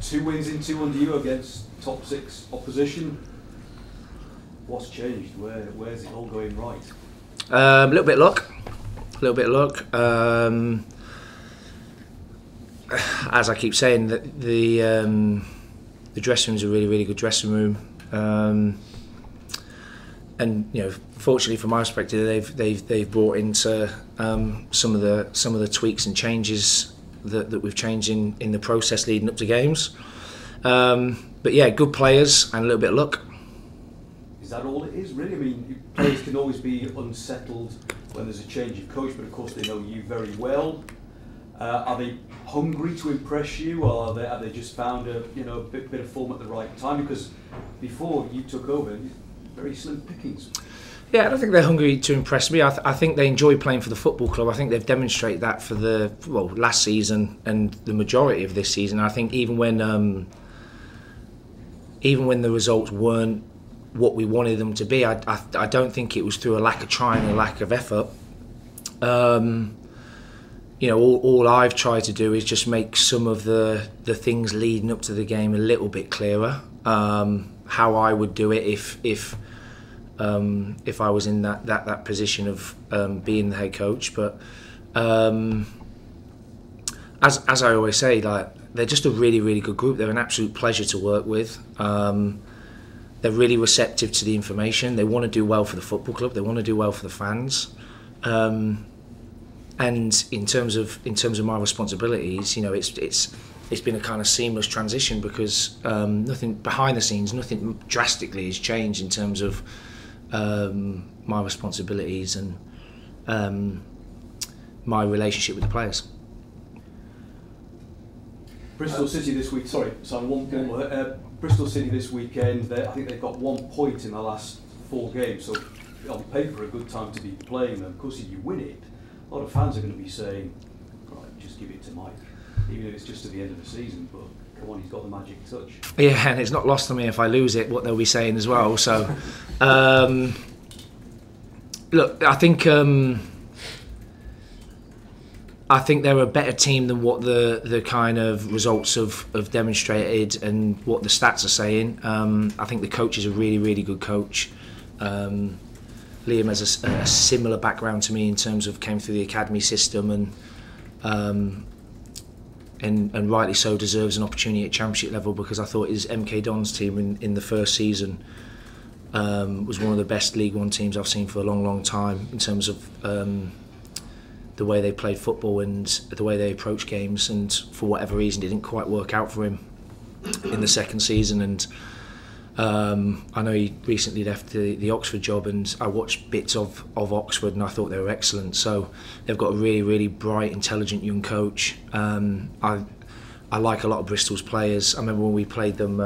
2 wins in 2 under you against top 6 opposition. What's changed? Where's it all going right? A little bit of luck. As I keep saying, the dressing room's a really, really good dressing room. And fortunately from my perspective, they've brought into some of the tweaks and changes that we've changed in the process leading up to games. But yeah, good players and a little bit of luck. Is that all it is, really? I mean, players can always be unsettled when there's a change of coach, but of course they know you very well. Are they hungry to impress you, or have they just found a bit of form at the right time? Because before you took over, very slim pickings. Yeah, I don't think they're hungry to impress me. I think they enjoy playing for the football club. I think they've demonstrated that for last season and the majority of this season. I think even when the results weren't what we wanted them to be, I don't think it was through a lack of trying, a lack of effort. All I've tried to do is just make some of the things leading up to the game a little bit clearer. How I would do it if I was in that position of being the head coach. But as I always say, they're just a really, really good group. They're an absolute pleasure to work with. They're really receptive to the information. They want to do well for the football club. They want to do well for the fans. And in terms of my responsibilities, it's been a kind of seamless transition because nothing behind the scenes, nothing drastically has changed in terms of my responsibilities and my relationship with the players. Bristol City this week. Sorry, Simon. One more. Bristol City this weekend. I think they've got 1 point in the last 4 games. So on paper, a good time to be playing them. Of course, if you win it, a lot of fans are going to be saying, "Right, just give it to Mike," even if it's just at the end of the season. But come on, he's got the magic touch. Yeah, and it's not lost on me if I lose it what they'll be saying as well. So, look, I think they're a better team than what the kind of results have demonstrated and what the stats are saying. I think the coach is a really, really good coach. Liam has a similar background to me in terms of came through the academy system and rightly so deserves an opportunity at championship level, because I thought his MK Dons team in the first season was one of the best League One teams I've seen for a long, long time in terms of the way they played football and the way they approached games, and for whatever reason it didn't quite work out for him in the second season. And I know he recently left the Oxford job, and I watched bits of Oxford and I thought they were excellent. So they've got a really, really bright, intelligent young coach. I like a lot of Bristol's players. I remember when we played them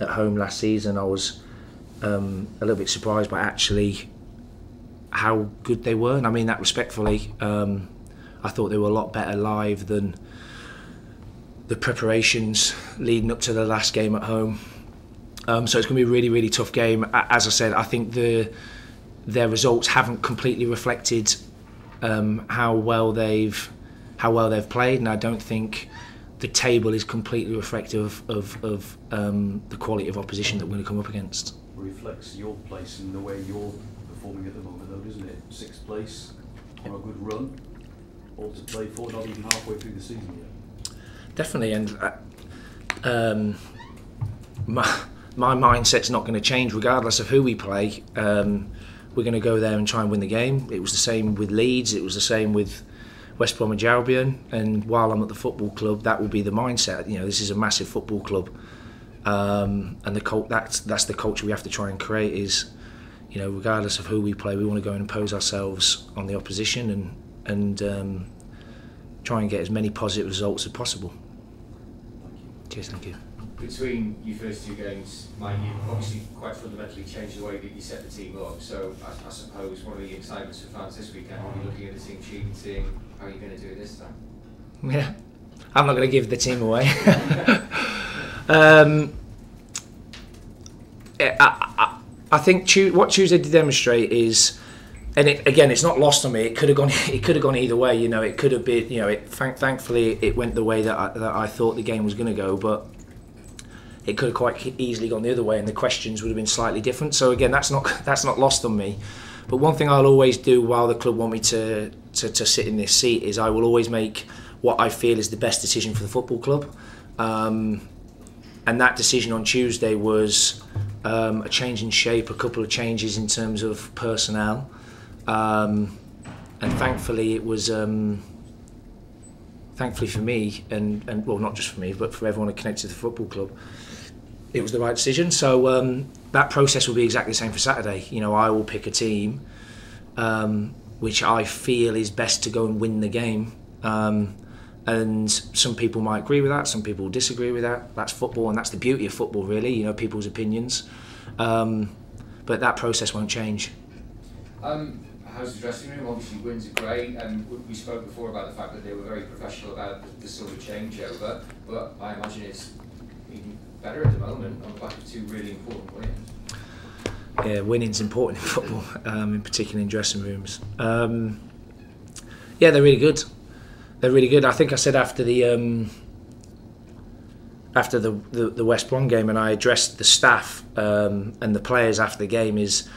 at home last season, I was a little bit surprised by actually how good they were, and I mean that respectfully. I thought they were a lot better live than the preparations leading up to the last game at home. So it's going to be a really, really tough game. As I said, I think their results haven't completely reflected how well they've played, and I don't think the table is completely reflective of the quality of opposition that we're going to come up against. Reflects your place in the way you're performing at the moment, though, doesn't it? 6th place on a good run, all to play for, not even halfway through the season yet. Definitely, and my mindset's not going to change regardless of who we play. We're going to go there and try and win the game. It was the same with Leeds, it was the same with West Bromwich Albion, and while I'm at the football club, that will be the mindset. This is a massive football club, and that's the culture we have to try and create. Is regardless of who we play, we want to go and impose ourselves on the opposition and try and get as many positive results as possible. Cheers, thank you. Between your first 2 games, Mike, you obviously quite fundamentally changed the way that you set the team up. So I suppose one of the excitements for fans this weekend will be looking at the team sheet and seeing how you're going to do it this time. Yeah, I'm not going to give the team away. I think what Tuesday did demonstrate is And it's not lost on me. It could have gone. It could have gone either way. It could have been. Thankfully, it went the way that I thought the game was going to go. But it could have quite easily gone the other way, and the questions would have been slightly different. So again, that's not lost on me. But one thing I'll always do while the club want me to sit in this seat is I will always make what I feel is the best decision for the football club. And that decision on Tuesday was a change in shape, a couple of changes in terms of personnel. And thankfully it was thankfully for me and well, not just for me but for everyone connected to the football club, it was the right decision. So that process will be exactly the same for Saturday. I will pick a team which I feel is best to go and win the game, and some people might agree with that, some people will disagree with that. That's football, and that's the beauty of football, really, people's opinions, but that process won't change. How's the dressing room? Obviously wins are great, and we spoke before about the fact that they were very professional about the sort of changeover, but I imagine it's even better at the moment on the back of two really important wins. Yeah, winning's important in football, in particular in dressing rooms. Yeah, they're really good. They're really good. I think I said after the West Brom game, and I addressed the staff and the players after the game, is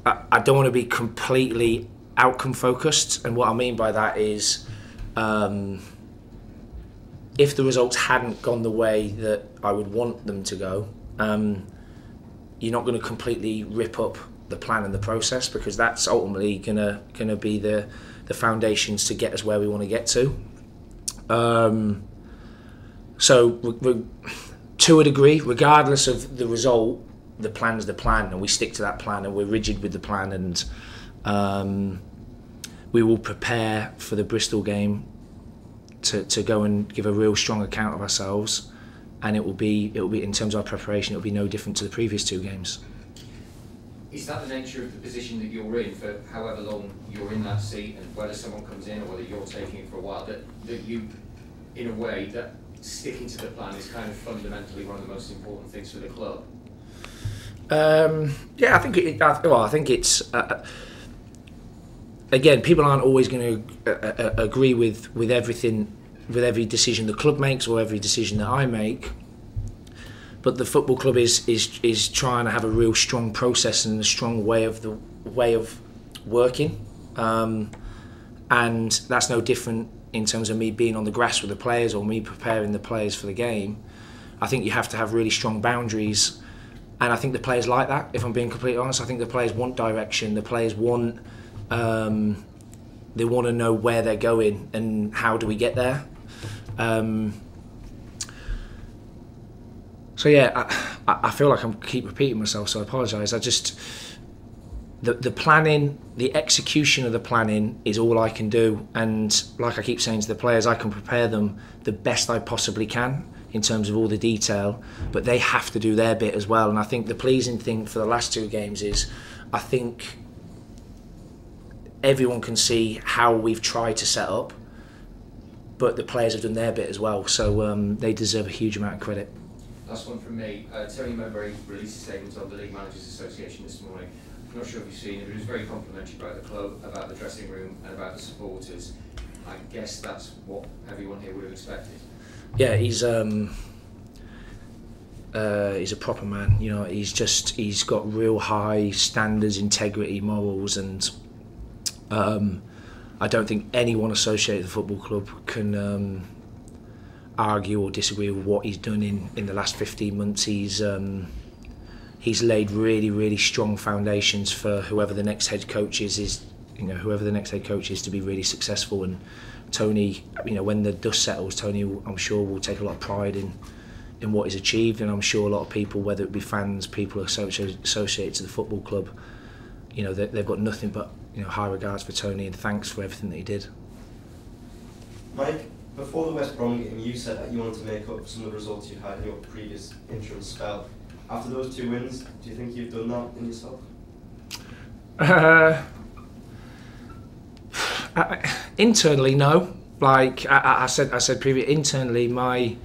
I don't want to be completely outcome focused, and what I mean by that is if the results hadn't gone the way that I would want them to go, you're not going to completely rip up the plan and the process, because that's ultimately gonna be the foundations to get us where we want to get to. So to a degree, regardless of the result, the plan's the plan, and we stick to that plan, and we're rigid with the plan, and we will prepare for the Bristol game to go and give a real strong account of ourselves, and it will be in terms of our preparation, it will be no different to the previous two games. Is that the nature of the position that you're in for however long you're in that seat, and whether someone comes in or whether you're taking it for a while, that you, in a way, that sticking to the plan is kind of fundamentally one of the most important things for the club? Yeah, I think it's again, people aren't always going to agree with everything, with every decision the club makes or every decision that I make. But the football club is trying to have a real strong process and a strong way of working, and that's no different in terms of me being on the grass with the players or me preparing the players for the game. I think you have to have really strong boundaries, and I think the players like that. If I'm being completely honest, I think the players want direction. The players want they want to know where they're going and how do we get there. So yeah, I feel like I keep repeating myself, so I apologise. The planning, the execution of the planning is all I can do, and like I keep saying to the players, I can prepare them the best I possibly can in terms of all the detail, but they have to do their bit as well. And I think the pleasing thing for the last two games is I think everyone can see how we've tried to set up, but the players have done their bit as well, so they deserve a huge amount of credit. Last one from me. Tony Mowbray released a statement on the League Managers Association this morning. I'm not sure if you've seen it, but it was very complimentary about the club, about the dressing room and about the supporters. I guess that's what everyone here would have expected. Yeah, he's a proper man. He's got real high standards, integrity, morals, and I don't think anyone associated with the football club can argue or disagree with what he's done in the last 15 months. He's laid really, really strong foundations for whoever the next head coach is whoever the next head coach is to be really successful. And Tony, when the dust settles, Tony, I'm sure, will take a lot of pride in what he's achieved, and I'm sure a lot of people, whether it be fans, people associated to the football club, they've got nothing but high regards for Tony and thanks for everything that he did. Mike, before the West Brom game, you said that you wanted to make up for some of the results you had in your previous interim spell. After those two wins, do you think you've done that in yourself? Internally, no. Like I said previously, internally, my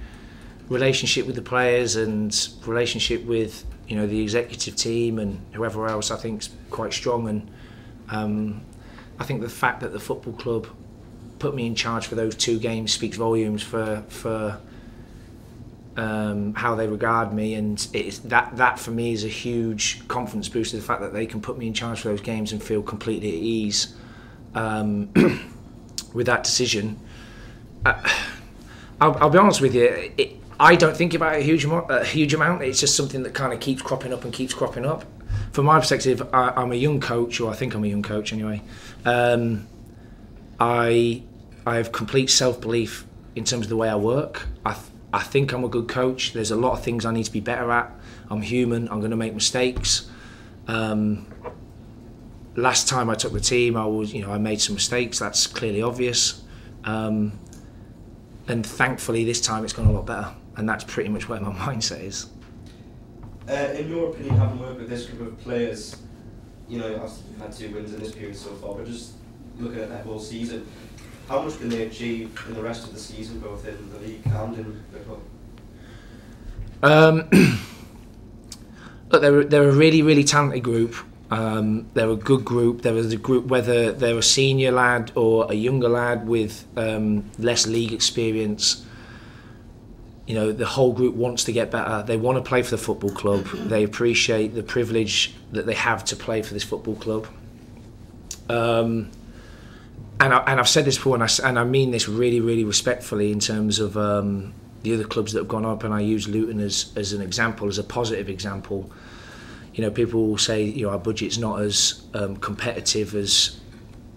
relationship with the players and relationship with the executive team and whoever else, I think, is quite strong, and I think the fact that the football club put me in charge for those 2 games speaks volumes for how they regard me, and it's that for me is a huge confidence booster. The fact that they can put me in charge for those games and feel completely at ease with that decision. I'll be honest with you, I don't think about it a huge amount. It's just something that kind of keeps cropping up and keeps cropping up. From my perspective, I'm a young coach, or I think I'm a young coach anyway. I have complete self-belief in terms of the way I work. I think I'm a good coach. There's a lot of things I need to be better at. I'm human. I'm going to make mistakes. Last time I took the team, I made some mistakes. That's clearly obvious. And thankfully, this time it's gone a lot better. And that's pretty much where my mindset is. In your opinion, having worked with this group of players, obviously you've had 2 wins in this period so far, but just looking at that whole season, how much can they achieve in the rest of the season, both in the league and in the club? Look, they're a really, really talented group. They're a good group. There is a group, whether they're a senior lad or a younger lad with less league experience. The whole group wants to get better. They want to play for the football club. They appreciate the privilege that they have to play for this football club. And I've said this before, and I mean this really, really respectfully in terms of the other clubs that have gone up, and I use Luton as an example, as a positive example. People will say, our budget's not as competitive as,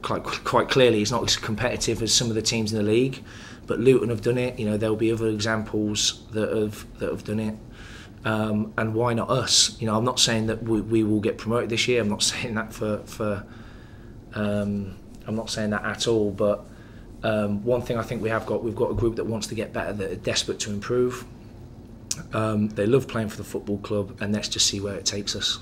quite clearly, it's not as competitive as some of the teams in the league, but Luton have done it. There'll be other examples that have done it. And why not us? I'm not saying that we will get promoted this year. I'm not saying that I'm not saying that at all, but one thing I think we've got a group that wants to get better, that are desperate to improve. They love playing for the football club, and let's just see where it takes us.